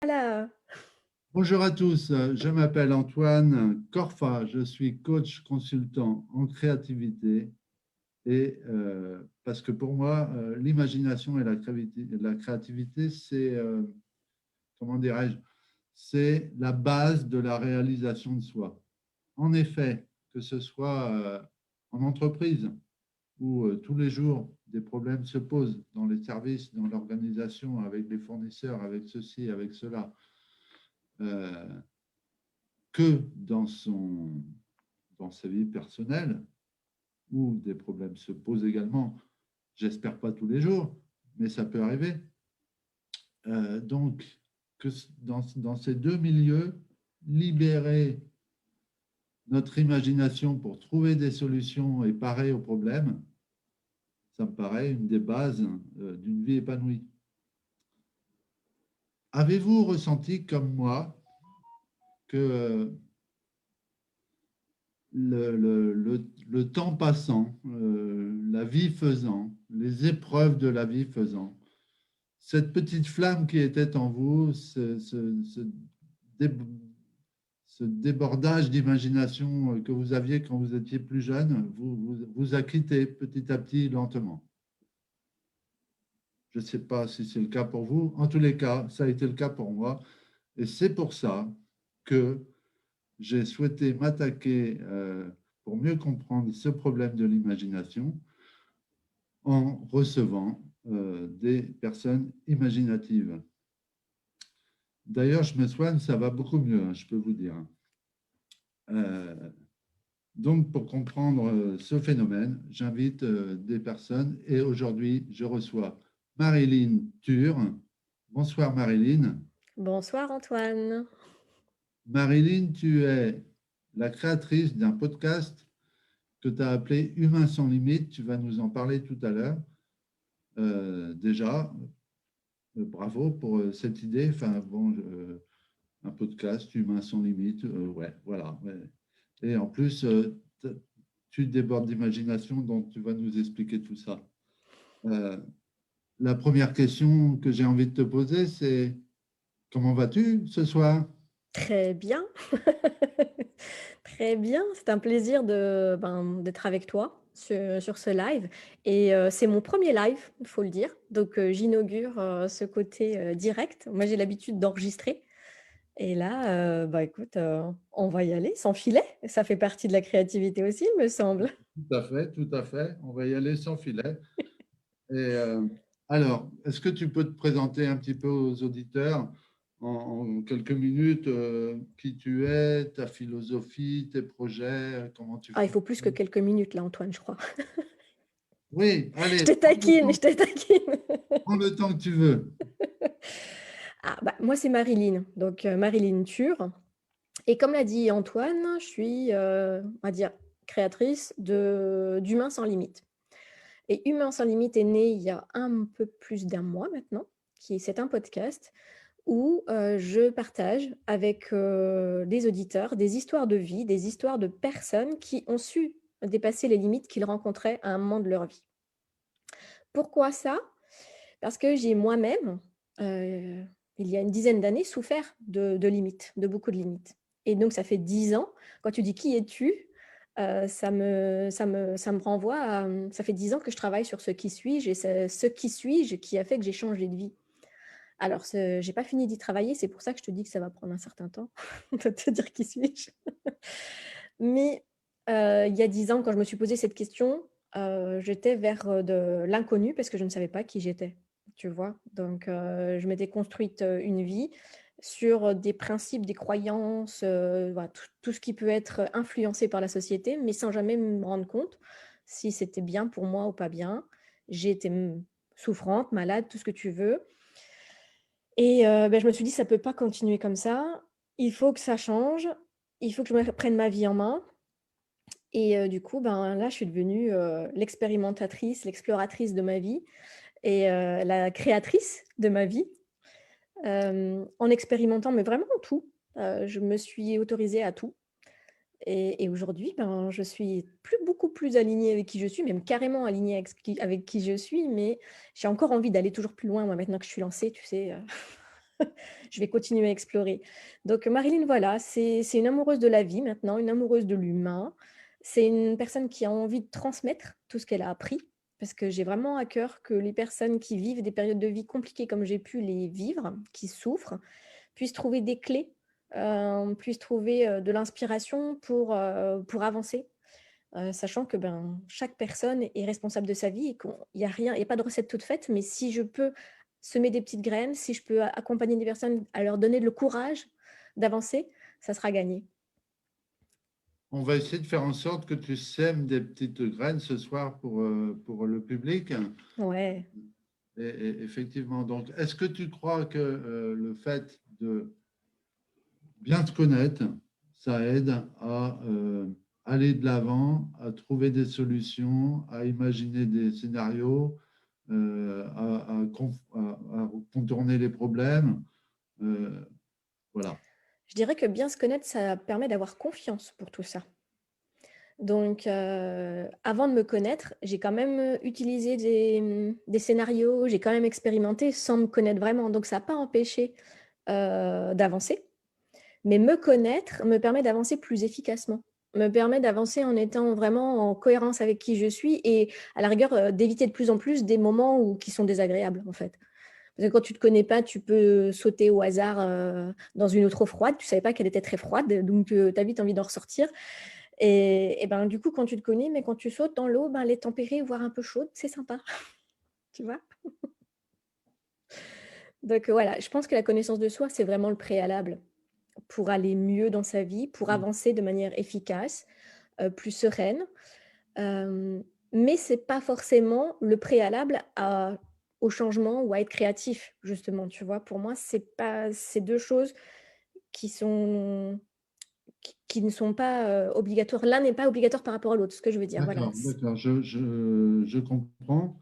Voilà. Bonjour à tous, je m'appelle Antoine Corfa, je suis coach consultant en créativité et parce que pour moi, l'imagination et la créativité, c'est, comment dirais-je, c'est la base de la réalisation de soi. En effet, que ce soit en entreprise où tous les jours des problèmes se posent dans les services, dans l'organisation, avec les fournisseurs, avec ceci, avec cela. Euh, que dans sa vie personnelle, où des problèmes se posent également. J'espère pas tous les jours, mais ça peut arriver. Donc, que dans ces deux milieux, libérer notre imagination pour trouver des solutions et parer aux problèmes, ça me paraît une des bases d'une vie épanouie. Avez-vous ressenti comme moi que le temps passant, la vie faisant, les épreuves de la vie faisant, cette petite flamme qui était en vous, dé- ce débordage d'imagination que vous aviez quand vous étiez plus jeune, vous a quitté petit à petit, lentement. Je ne sais pas si c'est le cas pour vous. En tous les cas, ça a été le cas pour moi. Et c'est pour ça que j'ai souhaité m'attaquer pour mieux comprendre ce problème de l'imagination en recevant des personnes imaginatives. D'ailleurs, je me soigne, ça va beaucoup mieux, hein, je peux vous dire. Euh, donc, pour comprendre ce phénomène, j'invite des personnes et aujourd'hui, je reçois Marilyn Tur. Bonsoir Marilyn. Bonsoir Antoine. Marilyn, tu es la créatrice d'un podcast que tu as appelé Humain sans limite. Tu vas nous en parler tout à l'heure. Déjà, bravo pour cette idée. Enfin, bon, un podcast Humain sans limite. Ouais, voilà. Ouais. Et en plus, tu débordes d'imagination, donc tu vas nous expliquer tout ça. Euh, la première question que j'ai envie de te poser, c'est comment vas-tu ce soir? Très bien. Très bien. C'est un plaisir d'être avec toi sur ce live. Et c'est mon premier live, il faut le dire. Donc j'inaugure ce côté direct. Moi, j'ai l'habitude d'enregistrer. Et là, écoute, on va y aller sans filet. Ça fait partie de la créativité aussi, il me semble. Tout à fait, tout à fait. On va y aller sans filet. Et alors, est-ce que tu peux te présenter un petit peu aux auditeurs en quelques minutes qui tu es, ta philosophie, tes projets, comment tu Ah, il faut plus que fonctionnes? quelques minutes là, Antoine, je crois. Oui, Je allez, te taquine, je te taquine. prends le temps que tu veux. Ah, moi, c'est Marilyn. Donc, Marilyn Tur. Et comme l'a dit Antoine, je suis, on va dire, créatrice d'Humains sans limite. Et Humains sans limite est né il y a un peu plus d'un mois maintenant, c'est un podcast où je partage avec des auditeurs des histoires de vie, des histoires de personnes qui ont su dépasser les limites qu'ils rencontraient à un moment de leur vie. Pourquoi ça? Parce que j'ai moi-même, il y a une dizaine d'années, souffert de limites, de beaucoup de limites. Et donc, ça fait 10 ans. Quand tu dis qui es-tu, ça me renvoie à. Ça fait 10 ans que je travaille sur ce qui suis-je et ce qui suis-je qui a fait que j'ai changé de vie. Alors, je n'ai pas fini d'y travailler, c'est pour ça que je te dis que ça va prendre un certain temps de te dire qui suis-je. Mais il y a 10 ans, quand je me suis posé cette question, j'étais vers de l'inconnu parce que je ne savais pas qui j'étais, tu vois. Donc, je m'étais construite une vie sur des principes, des croyances, voilà, tout ce qui peut être influencé par la société, mais sans jamais me rendre compte si c'était bien pour moi ou pas bien. J'ai été souffrante, malade, tout ce que tu veux. Et je me suis dit, ça ne peut pas continuer comme ça. Il faut que ça change. Il faut que je prenne ma vie en main. Et du coup, là, je suis devenue l'expérimentatrice, l'exploratrice de ma vie et la créatrice de ma vie en expérimentant, mais vraiment tout. Je me suis autorisée à tout. Et aujourd'hui, je suis beaucoup plus alignée avec qui je suis, même carrément alignée avec qui je suis, mais j'ai encore envie d'aller toujours plus loin, moi, maintenant que je suis lancée, tu sais. Je vais continuer à explorer. Donc Marilyn, voilà, c'est une amoureuse de la vie maintenant, une amoureuse de l'humain. C'est une personne qui a envie de transmettre tout ce qu'elle a appris, parce que j'ai vraiment à cœur que les personnes qui vivent des périodes de vie compliquées comme j'ai pu les vivre, qui souffrent, puissent trouver des clés, puissent trouver de l'inspiration pour avancer, sachant que ben, chaque personne est responsable de sa vie et qu'il n'y a rien, il n'y a pas de recette toute faite, mais si je peux semer des petites graines, si je peux accompagner des personnes à leur donner le courage d'avancer, ça sera gagné. On va essayer de faire en sorte que tu sèmes des petites graines ce soir pour le public. Ouais. Effectivement, donc, est-ce que tu crois que le fait de bien te connaître, ça aide à aller de l'avant, à trouver des solutions, à imaginer des scénarios, à contourner les problèmes. Voilà. Je dirais que bien se connaître, ça permet d'avoir confiance pour tout ça. Donc, avant de me connaître, j'ai quand même utilisé des scénarios, j'ai quand même expérimenté sans me connaître vraiment. Donc, ça n'a pas empêché d'avancer. Mais me connaître me permet d'avancer plus efficacement, me permet d'avancer en étant vraiment en cohérence avec qui je suis et à la rigueur, d'éviter de plus en plus des moments qui sont désagréables, en fait. Parce que quand tu ne te connais pas, tu peux sauter au hasard dans une eau trop froide. Tu ne savais pas qu'elle était très froide, donc tu as vite envie d'en ressortir. Et ben, du coup, quand tu te connais, mais quand tu sautes dans l'eau, ben, elle est tempérée, voire un peu chaude, c'est sympa, tu vois. Donc voilà, je pense que la connaissance de soi, c'est vraiment le préalable pour aller mieux dans sa vie, pour avancer de manière efficace, plus sereine. Mais ce n'est pas forcément le préalable au changement ou à être créatif, justement, tu vois. Pour moi, c'est deux choses qui, sont, qui ne sont pas obligatoires. L'un n'est pas obligatoire par rapport à l'autre, ce que je veux dire. Voilà. D'accord, d'accord, je comprends.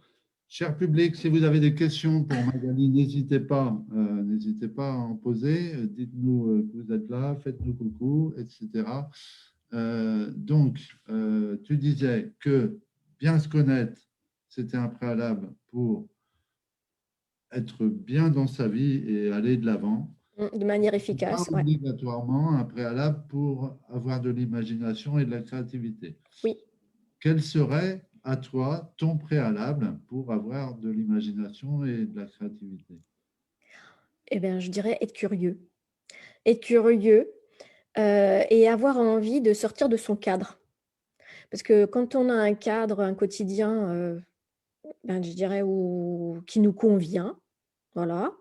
Cher public, si vous avez des questions pour Magali, n'hésitez pas à en poser. Dites-nous que vous êtes là, faites-nous coucou, etc. Donc, tu disais que bien se connaître, c'était un préalable pour être bien dans sa vie et aller de l'avant. De manière Pas efficace, ouais. obligatoirement un préalable pour avoir de l'imagination et de la créativité. Oui. Quel serait, à toi, ton préalable pour avoir de l'imagination et de la créativité? Eh bien, je dirais être curieux. Être curieux et avoir envie de sortir de son cadre. Parce que quand on a un cadre, un quotidien, ben, je dirais, qui nous convient, voilà,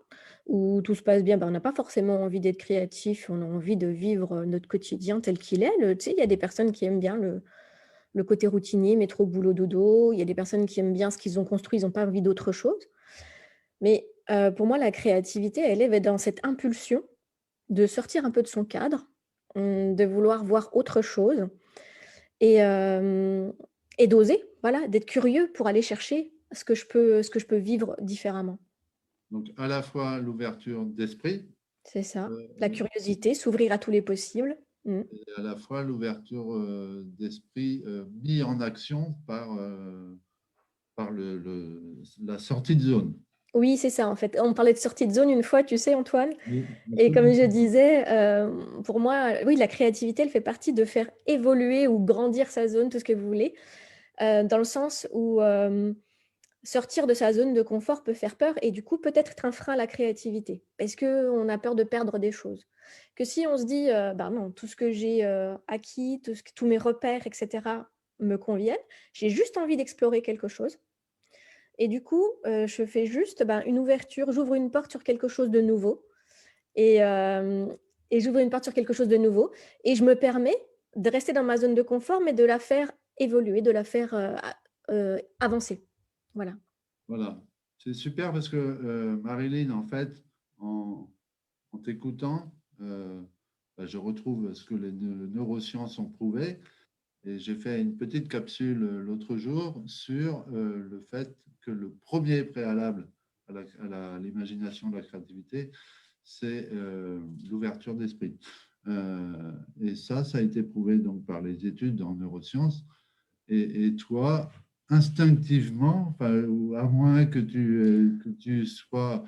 où tout se passe bien, ben, on n'a pas forcément envie d'être créatif, on a envie de vivre notre quotidien tel qu'il est. Tu sais, il y a des personnes qui aiment bien le côté routinier, métro, boulot, dodo. Il y a des personnes qui aiment bien ce qu'ils ont construit, ils n'ont pas envie d'autre chose. Mais pour moi, la créativité, elle est dans cette impulsion de sortir un peu de son cadre, de vouloir voir autre chose et, et d'oser, voilà, d'être curieux pour aller chercher ce que je peux vivre différemment. Donc, à la fois l'ouverture d'esprit C'est ça, euh, la curiosité, s'ouvrir à tous les possibles. et à la fois l'ouverture d'esprit mis en action par la sortie de zone. Oui, c'est ça, en fait. On parlait de sortie de zone une fois, tu sais, Antoine. Oui, je me Et comme souviens. je disais, pour moi, oui, la créativité, elle fait partie de faire évoluer ou grandir sa zone, tout ce que vous voulez, dans le sens où sortir de sa zone de confort peut faire peur et du coup peut-être être un frein à la créativité parce qu'on a peur de perdre des choses. Que si on se dit, bah non, tout ce que j'ai acquis, tous mes repères, etc., me conviennent, j'ai juste envie d'explorer quelque chose. Et du coup, je fais juste une ouverture, j'ouvre une porte sur quelque chose de nouveau et, j'ouvre une porte sur quelque chose de nouveau et je me permets de rester dans ma zone de confort, mais de la faire évoluer, de la faire avancer. Voilà. Voilà. C'est super parce que Marilyn, en fait, en t'écoutant, je retrouve ce que les neurosciences ont prouvé. Et j'ai fait une petite capsule l'autre jour sur le fait que le premier préalable à l'imagination, de la créativité, c'est l'ouverture d'esprit. Et ça a été prouvé donc par les études en neurosciences. Et toi, instinctivement, enfin, ou à moins que tu sois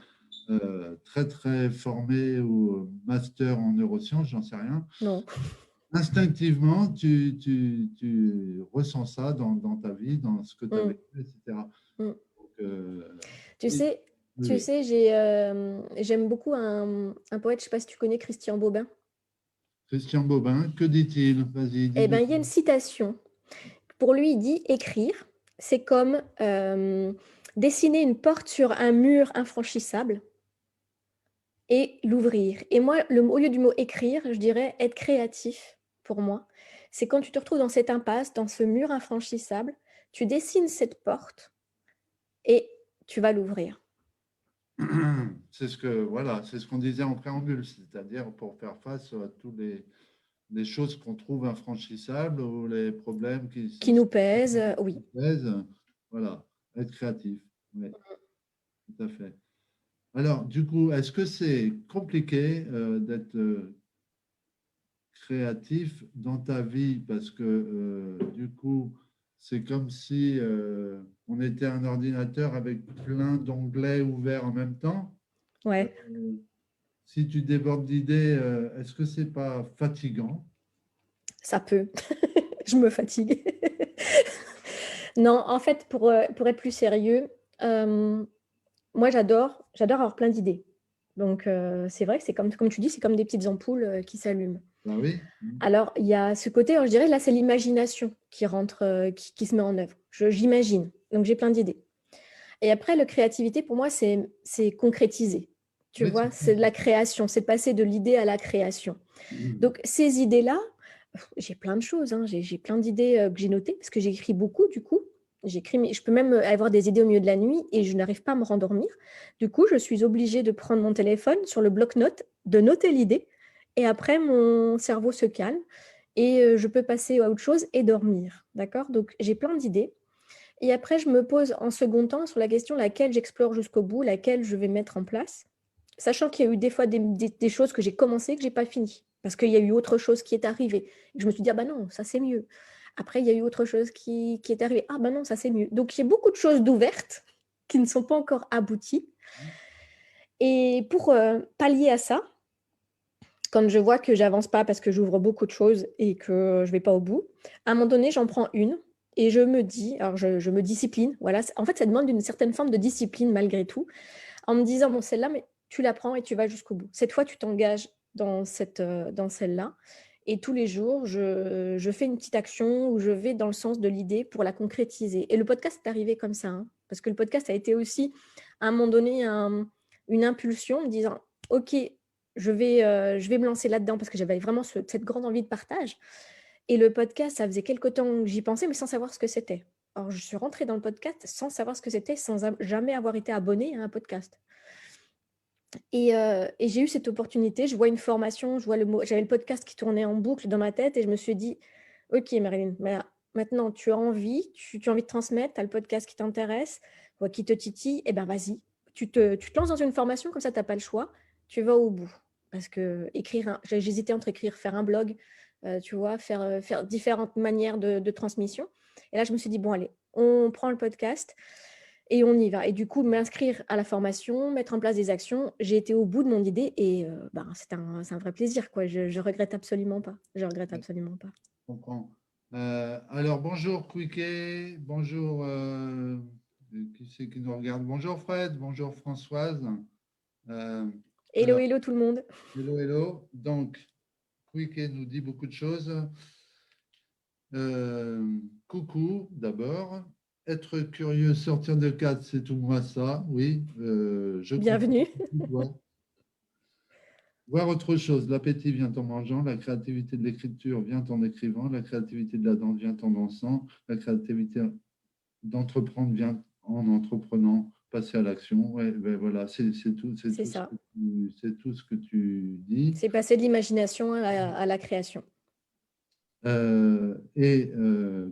très, très formé ou master en neurosciences, j'en sais rien. Non. Instinctivement, tu ressens ça dans ta vie, dans ce que tu as Mm, vécu, etc. mm. Donc, Tu oui, sais, tu oui. sais, j'aime beaucoup un poète, je ne sais pas si tu connais Christian Bobin. Christian Bobin, que dit-il? Vas-y, Eh ben, dis-nous. il y a une citation. Pour lui, il dit écrire, c'est comme dessiner une porte sur un mur infranchissable et l'ouvrir. Et moi, au lieu du mot écrire, je dirais être créatif pour moi. C'est quand tu te retrouves dans cette impasse, dans ce mur infranchissable, tu dessines cette porte et tu vas l'ouvrir. C'est ce que voilà, c'est ce qu'on disait en préambule, c'est-à-dire pour faire face à tous les choses qu'on trouve infranchissables ou les problèmes Qui nous pèse, oui. pèsent. Voilà, être créatif. Oui, tout à fait. Alors, du coup, est-ce que c'est compliqué d'être créatif dans ta vie? Parce que du coup, c'est comme si on était un ordinateur avec plein d'onglets ouverts en même temps. Ouais, Si tu débordes d'idées, est-ce que c'est pas fatigant? ça peut. Je me fatigue. Non, en fait, pour être plus sérieux, moi, j'adore avoir plein d'idées. Donc, c'est vrai que c'est comme tu dis, c'est comme des petites ampoules qui s'allument. Ben oui. Alors, il y a ce côté, alors, je dirais, là, c'est l'imagination qui rentre, qui se met en œuvre. J'imagine. Donc, j'ai plein d'idées. Et après, la créativité, pour moi, c'est concrétiser. Tu Oui, vois, c'est de la création, c'est passer de l'idée à la création. Donc, ces idées-là, j'ai plein de choses, hein. J'ai plein d'idées que j'ai notées, parce que j'écris beaucoup, du coup. Je peux même avoir des idées au milieu de la nuit et je n'arrive pas à me rendormir. Du coup, je suis obligée de prendre mon téléphone sur le bloc-notes, de noter l'idée, et après, mon cerveau se calme et je peux passer à autre chose et dormir. D'accord? Donc, j'ai plein d'idées. Et après, je me pose en second temps sur la question laquelle j'explore jusqu'au bout, laquelle je vais mettre en place, sachant qu'il y a eu des fois des choses que j'ai commencées que je n'ai pas finies, parce qu'il y a eu autre chose qui est arrivée. Je me suis dit, ah bah non, ça c'est mieux. Après, il y a eu autre chose qui est arrivée. Ah bah non, ça c'est mieux. Donc, il y a beaucoup de choses d'ouvertes qui ne sont pas encore abouties. Et pour pallier à ça, quand je vois que j'avance pas parce que j'ouvre beaucoup de choses et que je vais pas au bout, à un moment donné, j'en prends une et je me dis, alors je me discipline, voilà. En fait, ça demande une certaine forme de discipline malgré tout, en me disant, bon, celle-là, mais tu la prends et tu vas jusqu'au bout. Cette fois, tu t'engages dans celle-là. Et tous les jours, je fais une petite action où je vais dans le sens de l'idée pour la concrétiser. Et le podcast est arrivé comme ça, hein, parce que le podcast a été aussi, à un moment donné, une impulsion, en me disant, OK, je vais me lancer là-dedans, parce que j'avais vraiment cette grande envie de partage. Et le podcast, ça faisait quelque temps que j'y pensais, mais sans savoir ce que c'était. Alors, je suis rentrée dans le podcast sans savoir ce que c'était, sans jamais avoir été abonnée à un podcast. Et j'ai eu cette opportunité, je vois une formation, je vois j'avais le podcast qui tournait en boucle dans ma tête et je me suis dit, OK Marilyn, maintenant tu as envie, tu as envie de transmettre, tu as le podcast qui t'intéresse, qui te titille, et ben vas-y, tu te lances dans une formation, comme ça tu n'as pas le choix, tu vas au bout. Parce que j'hésitais entre écrire, faire un blog, tu vois, faire différentes manières de transmission. Et là je me suis dit, bon allez, on prend le podcast. Et on y va. Et du coup, m'inscrire à la formation, mettre en place des actions, j'ai été au bout de mon idée et c'est un vrai plaisir, quoi. Je regrette absolument pas. Je regrette Je absolument pas. comprends. Alors, bonjour Quiquet, bonjour, qui c'est qui nous regarde? Bonjour Fred, bonjour Françoise. Euh, Hello, alors, hello tout le monde. hello, hello. Donc, Quiquet nous dit beaucoup de choses. Coucou, d'abord. Être curieux, sortir de cadre, c'est tout moi ça. Oui, je comprends. Bienvenue. Voir autre chose, l'appétit vient en mangeant, la créativité de l'écriture vient en écrivant, la créativité de la danse vient en dansant, la créativité d'entreprendre vient en entreprenant, passer à l'action. Ouais, ben voilà, c'est tout, C'est ça. c'est tout ce que tu dis. C'est passer de l'imagination à la création.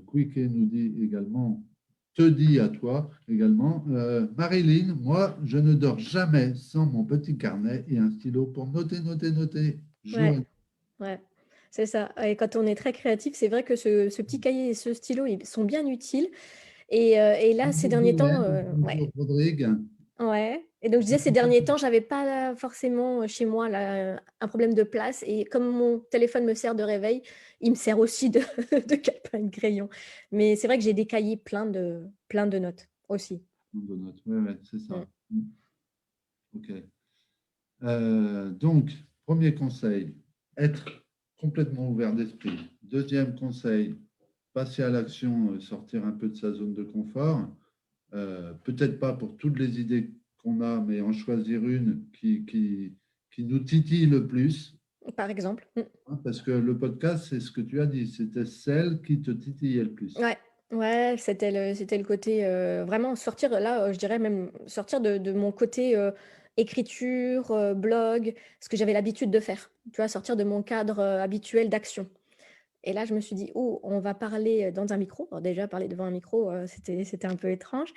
Quique nous dit également, te dit à toi également, Marilyn, moi, je ne dors jamais sans mon petit carnet et un stylo pour noter, noter, noter. Jour Ouais, ouais. C'est ça. Et quand on est très créatif, c'est vrai que ce petit cahier et ce stylo, ils sont bien utiles. Et là, ces Bonjour derniers temps, Guylaine, ouais. bonjour Rodrigue. Ouais. Et donc, je disais, ces derniers temps, j'avais pas forcément chez moi là, un problème de place. Et comme mon téléphone me sert de réveil, il me sert aussi de, de calepin et de crayon. Mais c'est vrai que j'ai des cahiers plein de notes aussi. de notes. Ouais, ouais, c'est Mm. ça. OK. Donc, premier conseil, être complètement ouvert d'esprit. Deuxième conseil, passer à l'action, sortir un peu de sa zone de confort. Peut-être pas pour toutes les idées qu'on a, mais en choisir une qui nous titille le plus. Par exemple. Mm. Hein, parce que le podcast, c'est ce que tu as dit, c'était celle qui te titillait le plus. Ouais, ouais, c'était le côté vraiment sortir, là, je dirais même sortir de mon côté écriture, blog, ce que j'avais l'habitude de faire. Tu vois, sortir de mon cadre habituel d'action. Et là, je me suis dit, oh, on va parler dans un micro. Alors déjà, parler devant un micro, c'était un peu étrange.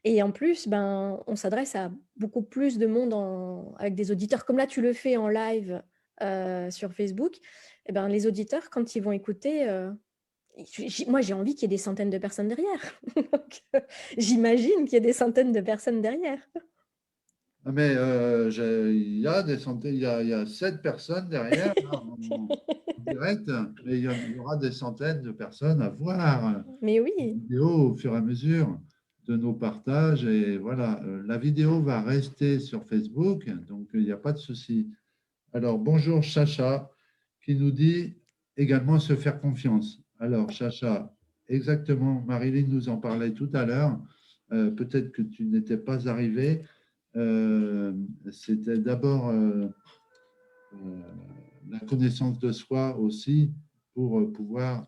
Et en plus, ben, on s'adresse à beaucoup plus de monde avec des auditeurs. Comme là, tu le fais en live sur Facebook. Et ben, les auditeurs, quand ils vont écouter, moi, j'ai envie qu'il y ait des centaines de personnes derrière. Donc, j'imagine qu'il y a des centaines de personnes derrière. Ah, mais il y a des centaines, il y a 7 personnes derrière là, en direct, mais il y aura des centaines de personnes à voir Mais la oui, vidéo au fur et à mesure de nos partages. Et voilà, la vidéo va rester sur Facebook, donc il n'y a pas de souci. Alors, bonjour Chacha, qui nous dit également se faire confiance. Alors, Chacha, exactement, Marilyn nous en parlait tout à l'heure. Peut-être que tu n'étais pas arrivé. Euh, C'était d'abord euh, la connaissance de soi aussi pour pouvoir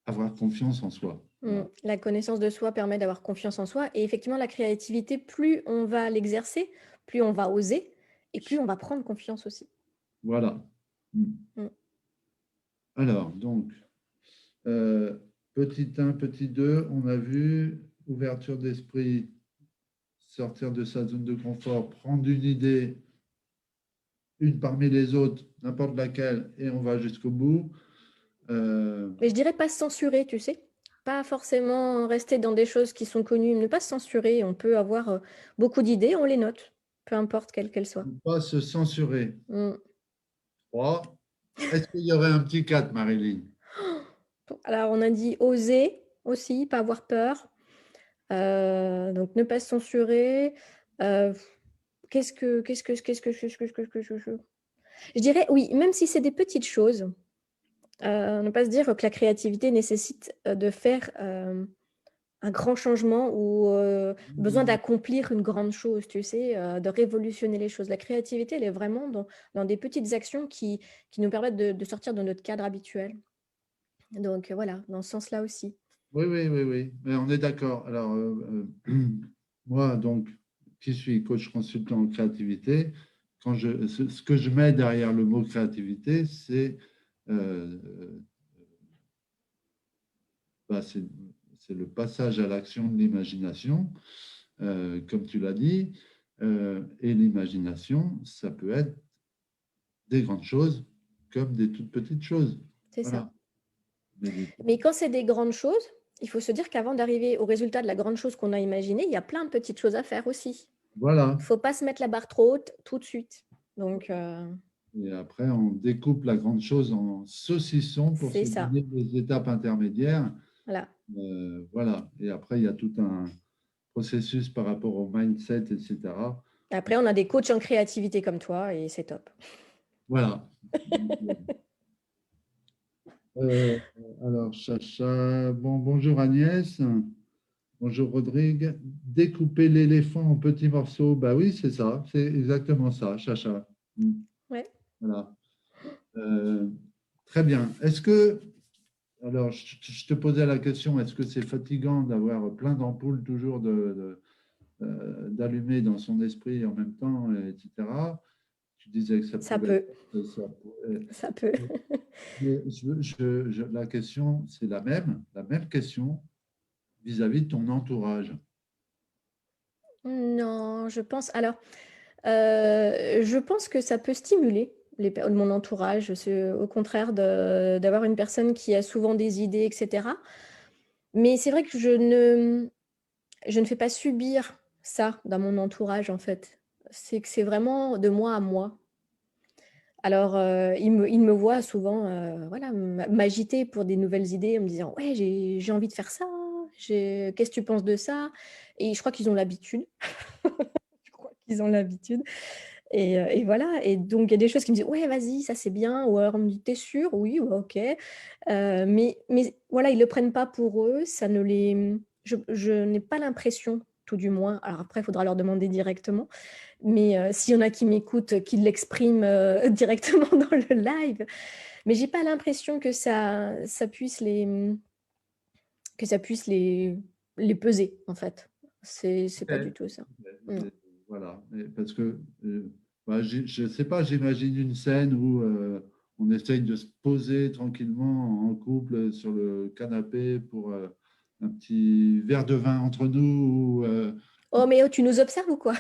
avoir confiance en soi. Voilà. La connaissance de soi permet d'avoir confiance en soi. Et effectivement, la créativité, plus on va l'exercer, plus on va oser et plus on va prendre confiance aussi. Voilà. Mm. Alors, donc, euh, petit 1, petit 2, on a vu ouverture d'esprit, sortir de sa zone de confort, prendre une idée, une parmi les autres, n'importe laquelle, et on va jusqu'au bout. Euh, Mais je dirais pas se censurer, tu sais. Pas forcément rester dans des choses qui sont connues, ne pas se censurer. On peut avoir beaucoup d'idées, on les note, peu importe quelles qu'elles soient. Ne pas se censurer. Mm. 3. Est-ce qu'il y aurait un petit 4, Marilyn? Alors, on a dit oser aussi, pas avoir peur. Donc, ne pas se censurer. Euh, Je dirais oui, même si c'est des petites choses, ne pas se dire que la créativité nécessite de faire un grand changement ou besoin d'accomplir une grande chose, tu sais, de révolutionner les choses. La créativité, elle est vraiment dans des petites actions qui nous permettent de sortir de notre cadre habituel. Donc voilà, dans ce sens-là aussi. Oui, oui, oui, oui. Mais on est d'accord. Alors, moi, donc, qui suis coach consultant en créativité, ce que je mets derrière le mot créativité, euh, bah, c'est le passage à l'action de l'imagination, comme tu l'as dit. Et l'imagination, ça peut être des grandes choses comme des toutes petites choses. C'est ça. Voilà. Mais Mais quand c'est des grandes choses, il faut se dire qu'avant d'arriver au résultat de la grande chose qu'on a imaginée, il y a plein de petites choses à faire aussi. voilà. Il ne faut pas se mettre la barre trop haute tout de suite. Donc, Et après, on découpe la grande chose en saucissons pour c'est se ça. donner des étapes intermédiaires. Voilà. Voilà. Et après, il y a tout un processus par rapport au mindset, etc. Après, on a des coachs en créativité comme toi et c'est top. Voilà. Euh, alors, Chacha, bon, bonjour Agnès, bonjour Rodrigue. Découper l'éléphant en petits morceaux, bah oui, c'est ça, c'est exactement ça, Chacha. Ouais. Voilà. Euh, Très bien. Est-ce que Alors, je te posais la question, est-ce que c'est fatigant d'avoir plein d'ampoules toujours d'allumer dans son esprit en même temps, etc. Tu disais que ça Ça pouvait peut. être ça. Ça peut. Mais la question, c'est la même question vis-à-vis de ton entourage. Non, je pense. Alors, je pense que ça peut stimuler mon entourage. C'est au contraire d'avoir une personne qui a souvent des idées, etc. Mais c'est vrai que je ne fais pas subir ça dans mon entourage, en fait. C'est que c'est vraiment de moi à moi. Alors, il me voit souvent, voilà, m'agiter pour des nouvelles idées en me disant: «Ouais, j'ai envie de faire ça, j'ai qu'est-ce que tu penses de ça?» Et je crois qu'ils ont l'habitude. Je crois qu'ils ont l'habitude et voilà et donc il y a des choses qui me disent: «Ouais, vas-y, ça c'est bien» ou alors on me dit: «Tu es sûre?» «Oui, bah, OK». Mais voilà, ils le prennent pas pour eux, ça ne les je n'ai pas l'impression, tout du moins, alors après il faudra leur demander directement, mais s'il y en a qui m'écoutent, qu'ils l'expriment, directement dans le live, mais j'ai pas l'impression que ça puisse que ça puisse les peser, en fait. C'est pas du Ouais. tout ça. Non. Mais voilà, parce que bah, je ne sais pas, j'imagine une scène où on essaye de se poser tranquillement en couple sur le canapé pour un petit verre de vin entre nous. «Oh mais oh, tu nous observes ou quoi?»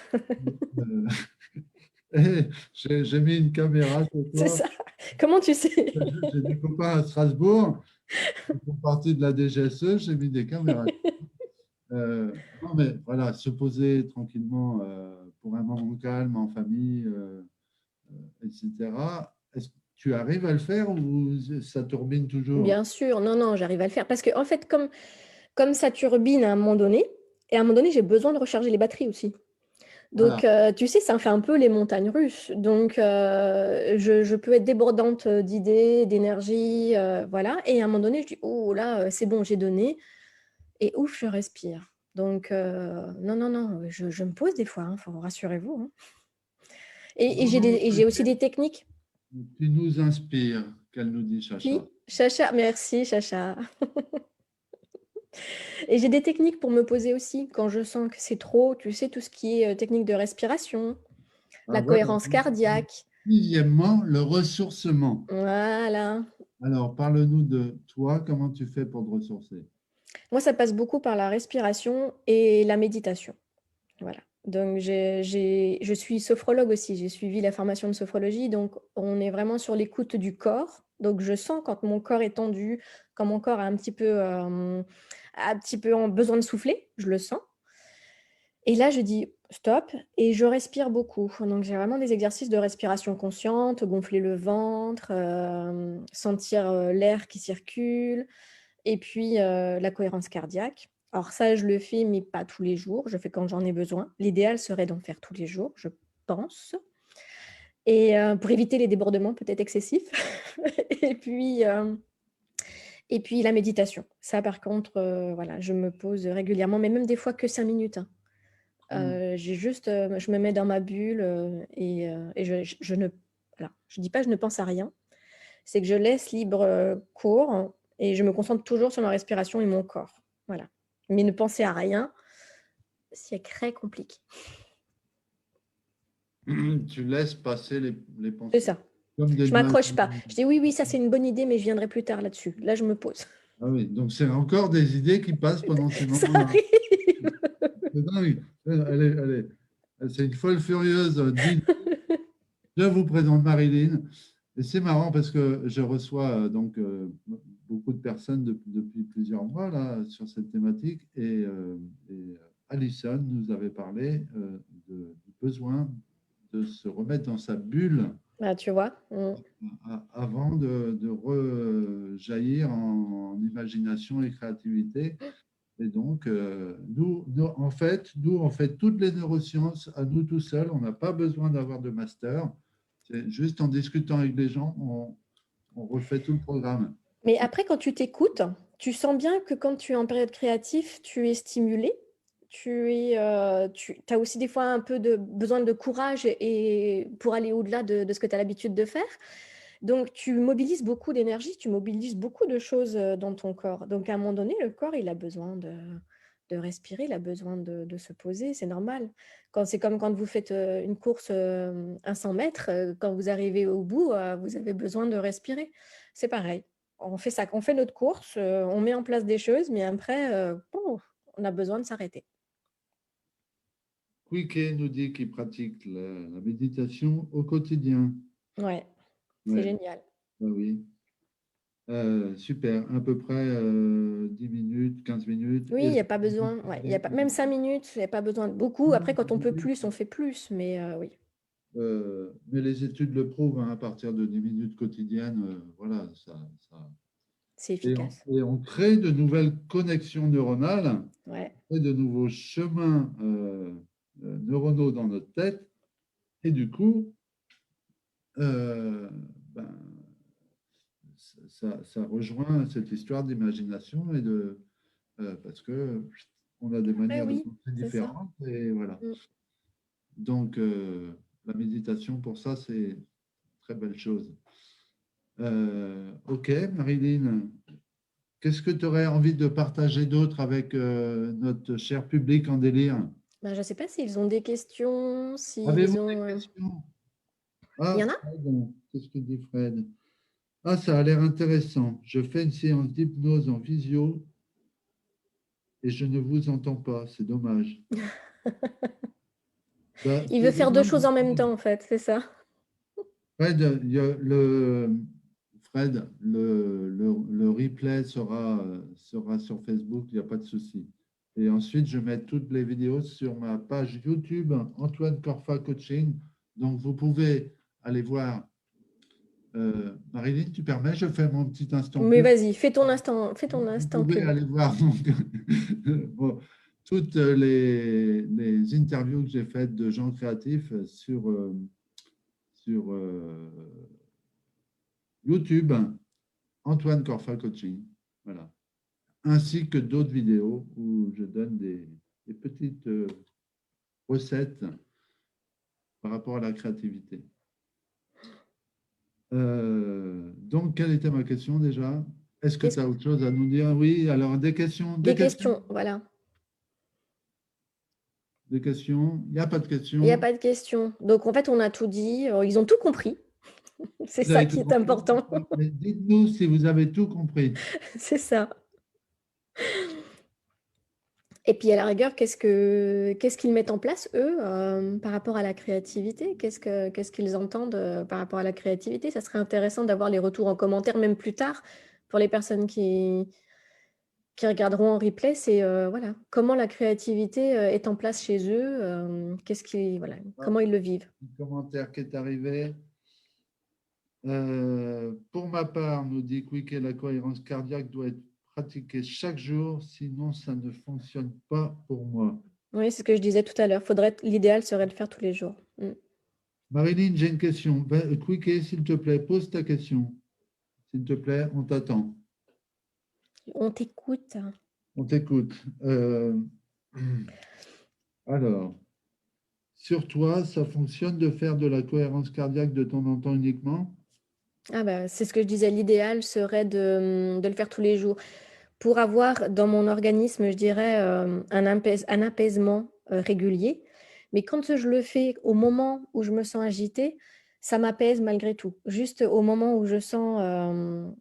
Euh, j'ai mis une caméra ce C'est soir. ça. Comment tu sais? J'ai des copains à Strasbourg qui font partie de la DGSE, j'ai mis des caméras. Non, mais voilà, se poser tranquillement pour un moment calme en famille, etc. Est-ce que tu arrives à le faire ou ça turbine toujours? Bien sûr, non, non, j'arrive à le faire parce qu'en fait, comme ça turbine à un moment donné et à un moment donné, j'ai besoin de recharger les batteries aussi. Voilà. Donc, tu sais, ça fait un peu les montagnes russes. Donc, je peux être débordante d'idées, d'énergie, voilà. Et à un moment donné, je dis, oh là, c'est bon, j'ai donné. Et ouf, je respire. Donc, non, non, non, je me pose des fois, hein, rassurez-vous, hein. Et j'ai aussi des techniques. Tu nous inspires, qu'elle nous dit Oui, Chacha. Chacha, merci, Chacha. Et j'ai des techniques pour me poser aussi quand je sens que c'est trop, tu sais, tout ce qui est technique de respiration, Ah, la voilà. cohérence cardiaque. Sixièmement, le ressourcement. Voilà. Alors, parle-nous de toi, comment tu fais pour te ressourcer? Moi, ça passe beaucoup par la respiration et la méditation. Voilà. Donc, je suis sophrologue aussi. J'ai suivi la formation de sophrologie. Donc, on est vraiment sur l'écoute du corps. Donc, je sens quand mon corps est tendu, quand mon corps a un petit peu en besoin de souffler, je le sens. Et là, je dis stop et je respire beaucoup. Donc, j'ai vraiment des exercices de respiration consciente, gonfler le ventre, sentir l'air qui circule. Et puis, la cohérence cardiaque. Alors ça, je le fais, mais pas tous les jours. Je fais quand j'en ai besoin. L'idéal serait d'en faire tous les jours, je pense. Et pour éviter les débordements peut-être excessifs. Et puis, et puis la méditation. Ça, par contre, voilà, je me pose régulièrement, mais même des fois que 5 minutes, hein. J'ai juste, je me mets dans ma bulle, et je ne voilà, je dis pas que je ne pense à rien. C'est que je laisse libre, cours et je me concentre toujours sur ma respiration et mon corps. Voilà. Mais ne penser à rien, c'est très compliqué. Tu laisses passer les C'est pensées, ça. comme des Je nuages. m'accroche pas. Je dis: «Oui, oui, ça c'est une bonne idée, mais je viendrai plus tard là-dessus». Là, je me pose. Ah oui, donc c'est encore des idées qui passent pendant ces Ça moments-là. arrive. C'est dingue. C'est une folle furieuse d'idées. Je vous présente Marilyn. Et c'est marrant parce que je reçois beaucoup de personnes depuis plusieurs mois là, sur cette thématique. Et Alison nous avait parlé du besoin de se remettre dans sa bulle Bah, tu vois? avant de rejaillir en imagination et créativité. Et donc, nous, on fait toutes les neurosciences à nous tout seuls. On n'a pas besoin d'avoir de master. C'est juste en discutant avec les gens, on refait tout le programme. Mais après, quand tu t'écoutes, tu sens bien que quand tu es en période créative, tu es stimulé. Tu as aussi des fois un peu de besoin de courage et pour aller au-delà de ce que tu as l'habitude de faire. Donc, tu mobilises beaucoup d'énergie, tu mobilises beaucoup de choses dans ton corps. Donc, à un moment donné, le corps, il a besoin de respirer, il a besoin de se poser, c'est normal. C'est comme quand vous faites une course un 100 mètres, quand vous arrivez au bout, vous avez besoin de respirer. C'est pareil. On fait ça, on fait notre course, on met en place des choses, mais après, on a besoin de s'arrêter. Quique nous dit qu'il pratique la méditation au quotidien. Ouais, c'est Ouais, génial. bah oui. Super, à peu près 10 minutes, 15 minutes. Oui, il Et n'y a pas besoin, ouais, il y a pas, même 5 minutes, il n'y a pas besoin de beaucoup. Après, quand on peut plus, on fait plus, mais oui, mais les études le prouvent, hein, à partir de 10 minutes quotidiennes, voilà, ça. c'est Et efficace. on crée de nouvelles connexions neuronales, Ouais. on crée de nouveaux chemins neuronaux dans notre tête, et du coup, euh, ben, ça rejoint cette histoire d'imagination et parce que on a des Ouais, manières de oui, penser c'est ça. différentes, et voilà. Mm. Donc, la méditation, pour ça, c'est une très belle chose. Ok, Marilyn, qu'est-ce que tu aurais envie de partager d'autre avec notre cher public en délire? Ben, je ne sais pas s'ils ont des questions, Avez-vous s'ils des ont. questions? Il Ah, y en a? Fred, qu'est-ce que dit Fred? Ah, ça a l'air intéressant. Je fais une séance d'hypnose en visio et je ne vous entends pas. C'est dommage. Bah, Il veut c'est faire deux dommage. choses en même temps, en fait, c'est ça. Fred, Fred, le replay sera sur Facebook, il n'y a pas de souci. Et ensuite, je mets toutes les vidéos sur ma page YouTube, Antoine Corfa Coaching. Donc, vous pouvez aller voir. Marilyn, tu permets, je fais mon petit instant Mais pub. vas-y, fais ton Vous instant pouvez pub. aller voir donc, bon, toutes les interviews que j'ai faites de gens créatifs sur YouTube, Antoine Corfa Coaching. Voilà. Ainsi que d'autres vidéos où je donne des petites recettes par rapport à la créativité. Donc, quelle était ma question déjà? Est-ce que tu Qu'est-ce- as autre chose à nous dire? Oui, alors des questions, Des questions, voilà. des questions. Il n'y a pas de Il n'y a questions. pas de questions. Donc, en fait, on a tout dit. Ils ont tout compris. C'est Vous ça avez tout qui est compris. important. Mais dites-nous si vous avez tout compris. C'est ça. Et puis, à la rigueur, qu'est-ce qu'ils mettent en place, eux, par rapport à la créativité? Qu'est-ce qu'ils entendent par rapport à la créativité? Ça serait intéressant d'avoir les retours en commentaire, même plus tard, pour les personnes qui regarderont en replay. C'est voilà, comment la créativité est en place chez eux, voilà, Ah, comment ils le vivent. un commentaire qui est arrivé. Pour ma part, nous dit Quick, la cohérence cardiaque doit être pratiquée chaque jour, sinon ça ne fonctionne pas pour moi. Oui, c'est ce que je disais tout à l'heure. L'idéal serait de le faire tous les jours. Mm. Marilyn, j'ai une question. Quick, s'il te plaît, pose ta question. S'il te plaît, on t'attend. On t'écoute. On t'écoute. Alors, sur toi, ça fonctionne de faire de la cohérence cardiaque de temps en temps uniquement? Ah bah, c'est ce que je disais. L'idéal serait de le faire tous les jours. Pour avoir dans mon organisme, je dirais, un apaisement régulier. Mais quand je le fais au moment où je me sens agitée, ça m'apaise malgré tout. Juste au moment où je sens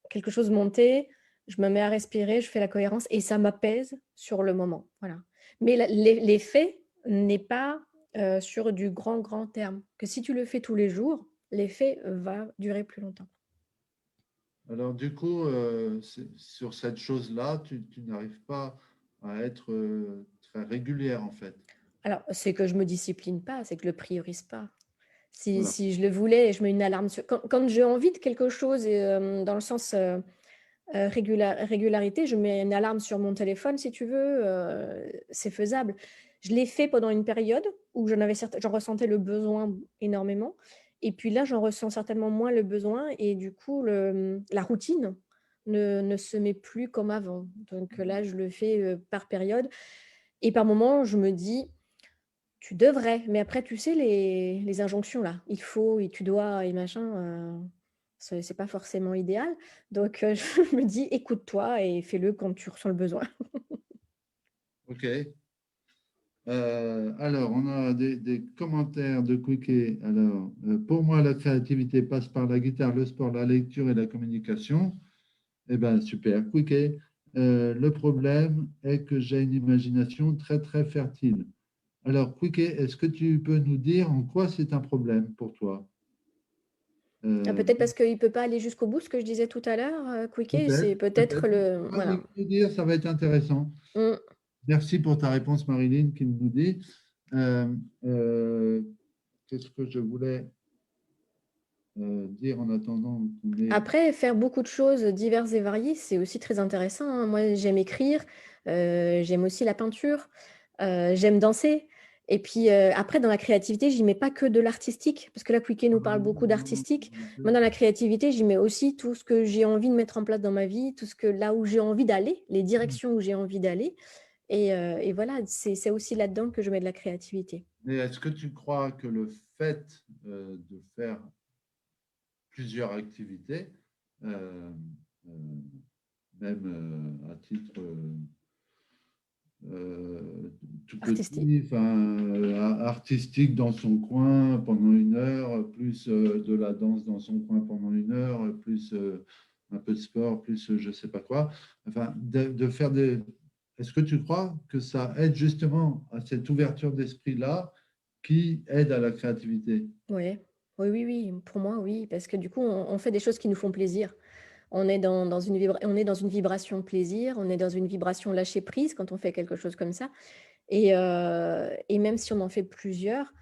quelque chose monter, je me mets à respirer, je fais la cohérence et ça m'apaise sur le moment. Voilà. Mais l'effet n'est pas sur du grand terme. Que si tu le fais tous les jours, l'effet va durer plus longtemps. Alors, du coup, sur cette chose-là, tu n'arrives pas à être très régulière, en fait. Alors, c'est que je me discipline pas, c'est que je le priorise pas. Voilà. Si je le voulais, je mets une alarme sur. Quand j'ai envie de quelque chose, et, dans le sens régularité, je mets une alarme sur mon téléphone, si tu veux, c'est faisable. Je l'ai fait pendant une période où j'en ressentais le besoin énormément. Et puis là, j'en ressens certainement moins le besoin. Et du coup, la routine ne se met plus comme avant. Donc là, je le fais par période. Et par moment, je me dis, tu devrais, mais après, tu sais, les injonctions là, il faut et tu dois et machin, c'est pas forcément idéal. Donc, je me dis, écoute-toi et fais-le quand tu ressens le besoin. OK. Alors, on a des commentaires de Quickie. Alors, pour moi, la créativité passe par la guitare, le sport, la lecture et la communication. Eh bien, super, Quickie. Le problème est que j'ai une imagination très, très fertile. Alors, Quickie, est-ce que tu peux nous dire en quoi c'est un problème pour toi? Peut-être parce qu'il ne peut pas aller jusqu'au bout, ce que je disais tout à l'heure, Quique, c'est peut-être peut-être. le… Ah, Voilà. écoute, dire, ça va être intéressant. Mm. Merci pour ta réponse, Marilyn, qui nous dit. Euh, euh, Qu'est-ce que je voulais dire en attendant qu'on ait… Après, faire beaucoup de choses diverses et variées, c'est aussi très intéressant, hein. Moi, j'aime écrire, j'aime aussi la peinture, j'aime danser. Et puis après, dans la créativité, j'y mets pas que de l'artistique, parce que là, Quique nous parle beaucoup d'artistique. Moi, dans la créativité, j'y mets aussi tout ce que j'ai envie de mettre en place dans ma vie, tout ce que là où j'ai envie d'aller, les directions où j'ai envie d'aller. Et voilà, c'est aussi là-dedans que je mets de la créativité. Mais est-ce que tu crois que le fait de faire plusieurs activités, euh, euh, même à titre tout Artistique. petit, enfin, artistique dans son coin pendant 1 heure, plus de la danse dans son coin pendant 1 heure, plus un peu de sport, plus je ne sais pas quoi. Enfin, de faire des… Est-ce que tu crois que ça aide justement à cette ouverture d'esprit-là qui aide à la créativité? Ouais. Oui, oui, oui, pour moi, oui, parce que du coup, on fait des choses qui nous font plaisir. On est on est dans une vibration plaisir, on est dans une vibration lâcher prise quand on fait quelque chose comme ça. Et même si on en fait plusieurs,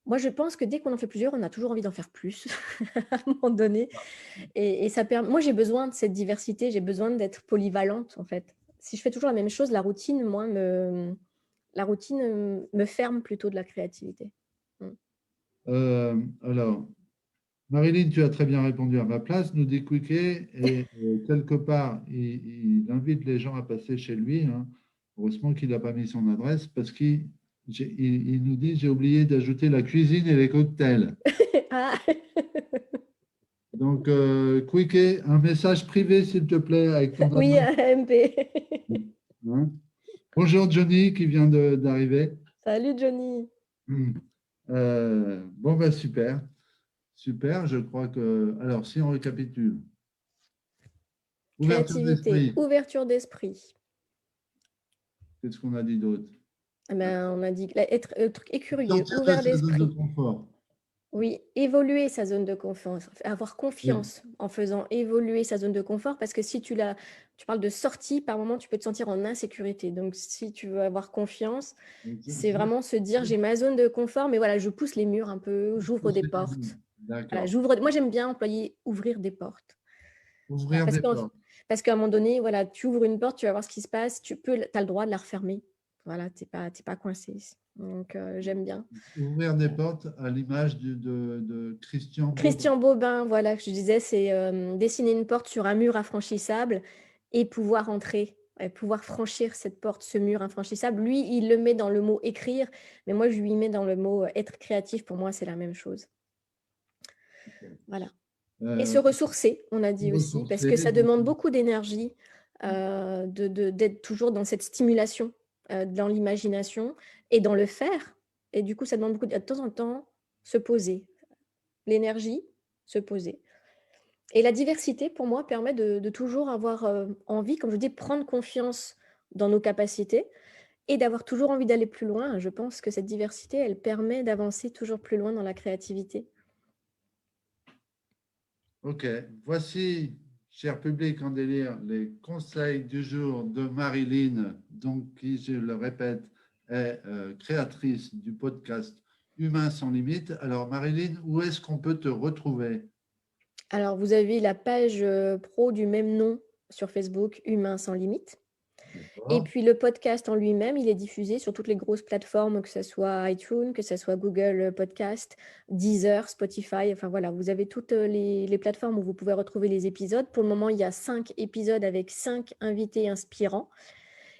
moi je pense que dès qu'on en fait plusieurs, on a toujours envie d'en faire plus à un moment donné. Et ça permet. Moi j'ai besoin de cette diversité, j'ai besoin d'être polyvalente en fait. Si je fais toujours la même chose, la routine me ferme plutôt de la créativité. Mm. Alors, Marilyn, tu as très bien répondu à ma place, nous dit Quiquet, et quelque part, il invite les gens à passer chez lui, hein. Heureusement qu'il n'a pas mis son adresse, parce il nous dit, j'ai oublié d'ajouter la cuisine et les cocktails. Ah. Donc, Quiquet, un message privé, s'il te plaît, avec ton Oui, adresse. MP. Hein. Bonjour Johnny, qui vient d'arriver. Salut Johnny. Bon, ben super, super, je crois que… Alors, si on récapitule, ouverture Créativité, d'esprit, ouverture d'esprit. qu'est-ce qu'on a dit d'autre? Eh ben, on a dit être curieux, Sortir de ouvert sa zone de d'esprit. confort. Oui, évoluer sa zone de confiance, avoir Oui. confiance en faisant évoluer sa zone de confort, parce que si tu parles de sortie, par moment, tu peux te sentir en insécurité. Donc, si tu veux avoir confiance, c'est vraiment se dire, j'ai ma zone de confort, mais voilà, je pousse les murs un peu, j'ouvre des portes. Voilà, D'accord. moi, j'aime bien employer ouvrir des portes. Voilà, Ouvrir des portes. parce qu'à un moment donné, voilà, tu ouvres une porte, tu vas voir ce qui se passe, tu as le droit de la refermer. Voilà, t'es pas coincé. Donc, j'aime bien. Ouvrir des portes à l'image de Christian Bobin. Christian Bobin, voilà, que je disais, c'est dessiner une porte sur un mur infranchissable et pouvoir entrer, pouvoir franchir cette porte, ce mur infranchissable. Lui, il le met dans le mot écrire, mais moi, je lui mets dans le mot être créatif. Pour moi, c'est la même chose. Voilà. Et se Euh, ressourcer, on a dit aussi, parce Ressourcer. que ça demande beaucoup d'énergie d'être toujours dans cette stimulation, dans l'imagination et dans le faire. Et du coup, ça demande beaucoup de temps en temps se poser. L'énergie, se poser. Et la diversité, pour moi, permet de toujours avoir envie, comme je dis, prendre confiance dans nos capacités et d'avoir toujours envie d'aller plus loin. Je pense que cette diversité, elle permet d'avancer toujours plus loin dans la créativité. OK. Voici, cher public en délire, les conseils du jour de Marilyn, donc qui, je le répète, est créatrice du podcast Humains sans limite. Alors, Marilyn, où est-ce qu'on peut te retrouver? Alors, vous avez la page pro du même nom sur Facebook, Humains sans limite. Et D'accord. puis le podcast en lui-même, il est diffusé sur toutes les grosses plateformes, que ce soit iTunes, que ce soit Google Podcast, Deezer, Spotify. Enfin voilà, vous avez toutes les plateformes où vous pouvez retrouver les épisodes. Pour le moment, il y a 5 épisodes avec 5 invités inspirants.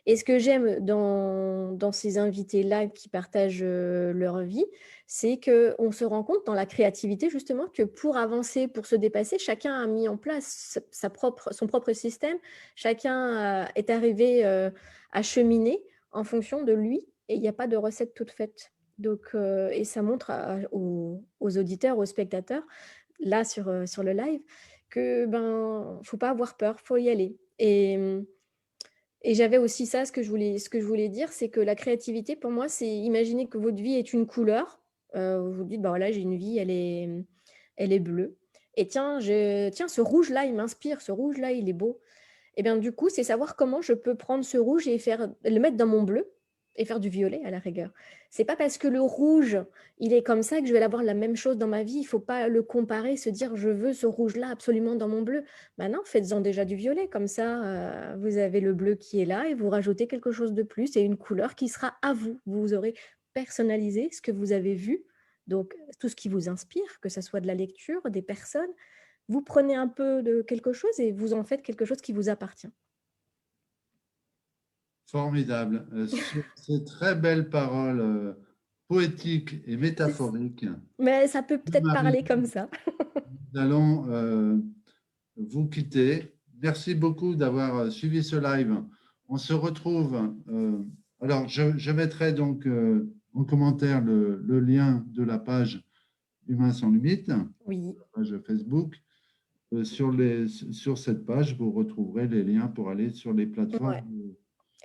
Et ce que j'aime dans ces invités-là qui partagent leur vie, c'est qu'on se rend compte dans la créativité justement que pour avancer, pour se dépasser, chacun a mis en place son propre système, chacun est arrivé à cheminer en fonction de lui et il n'y a pas de recette toute faite. Donc, et ça montre aux auditeurs, aux spectateurs, là sur le live, que ben faut pas avoir peur, faut y aller. Et j'avais aussi ça, ce que je voulais dire, c'est que la créativité, pour moi, c'est imaginer que votre vie est une couleur. Vous dites, bah voilà, j'ai une vie, elle est bleue. et tiens, tiens, ce rouge-là, il m'inspire, ce rouge-là, il est beau. Et bien, du coup, c'est savoir comment je peux prendre ce rouge et le mettre dans mon bleu et faire du violet à la rigueur. C'est pas parce que le rouge, il est comme ça que je vais avoir la même chose dans ma vie. Il faut pas le comparer, se dire je veux ce rouge-là absolument dans mon bleu. Maintenant, faites-en déjà du violet. Comme ça, vous avez le bleu qui est là et vous rajoutez quelque chose de plus et une couleur qui sera à vous. Vous aurez personnalisé ce que vous avez vu. Donc, tout ce qui vous inspire, que ce soit de la lecture, des personnes, vous prenez un peu de quelque chose et vous en faites quelque chose qui vous appartient. Formidable. Sur ces très belles paroles poétiques et métaphoriques, Mais ça peut peut-être Marie, parler comme ça. nous allons vous quitter. Merci beaucoup d'avoir suivi ce live. On se retrouve. Alors, je mettrai donc en commentaire le lien de la page Humains sans limite, Oui. la page Facebook. Sur cette page, vous retrouverez les liens pour aller sur les plateformes. Ouais.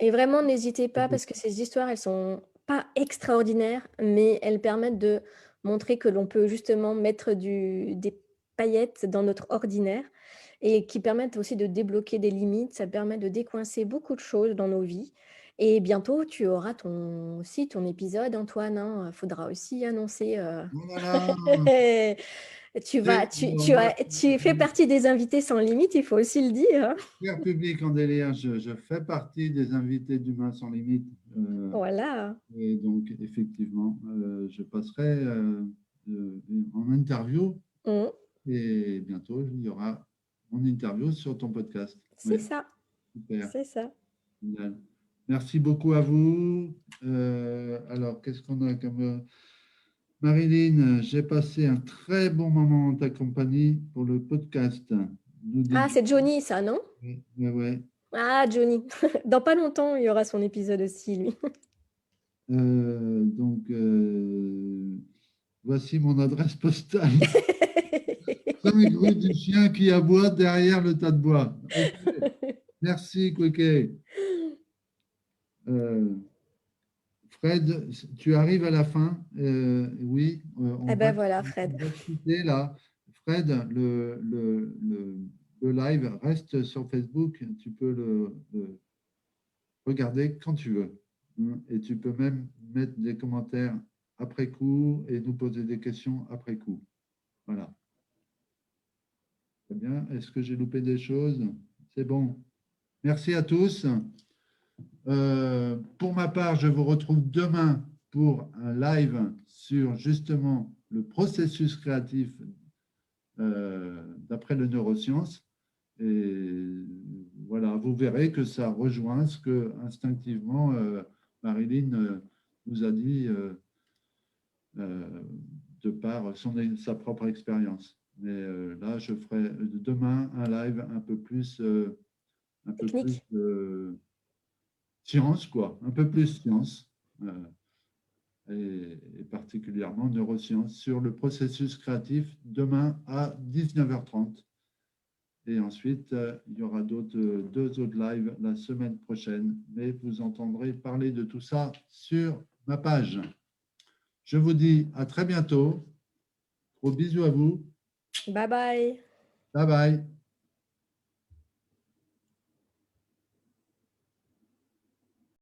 Et vraiment, n'hésitez pas parce que ces histoires, elles sont pas extraordinaires, mais elles permettent de montrer que l'on peut justement mettre des paillettes dans notre ordinaire et qui permettent aussi de débloquer des limites. Ça permet de décoincer beaucoup de choses dans nos vies. Et bientôt, tu auras aussi ton épisode, Antoine. Il faudra aussi annoncer. Voilà. Tu fais partie des invités sans limite, il faut aussi le dire, hein. Cher public en délire, je fais partie des invités d'Humains sans limite. Voilà. Et donc, effectivement, je passerai en interview Mm. et bientôt, il y aura mon interview sur ton podcast. C'est Oui, ça, super. c'est ça. Génial. Merci beaucoup à vous. Alors, qu'est-ce qu'on a comme… Marilyn, j'ai passé un très bon moment en ta compagnie pour le podcast. Nous Ah, dit… c'est Johnny, ça, non? Ouais, ouais, ouais. Ah, Johnny. Dans pas longtemps, il y aura son épisode aussi, lui. Donc, voici mon adresse postale. 5 rue du chien qui aboie derrière le tas de bois. Ok. Merci, Quéquet. Euh, Fred, tu arrives à la fin. Oui, Eh ben voilà, Fred. on va se quitter là. Fred, le live reste sur Facebook. Tu peux le regarder quand tu veux. Et tu peux même mettre des commentaires après coup et nous poser des questions après coup. Voilà. Très bien. Est-ce que j'ai loupé des choses? C'est bon. Merci à tous. Pour ma part, je vous retrouve demain pour un live sur justement le processus créatif d'après le neurosciences. Et voilà, vous verrez que ça rejoint ce que instinctivement Marilyn nous a dit de par sa propre expérience. Mais là, je ferai demain un live un peu plus Technique. science, quoi, un peu plus science, et particulièrement neurosciences, sur le processus créatif demain à 19h30. Et ensuite, il y aura deux autres lives la semaine prochaine, mais vous entendrez parler de tout ça sur ma page. Je vous dis à très bientôt. Gros bisous à vous. Bye bye. Bye bye.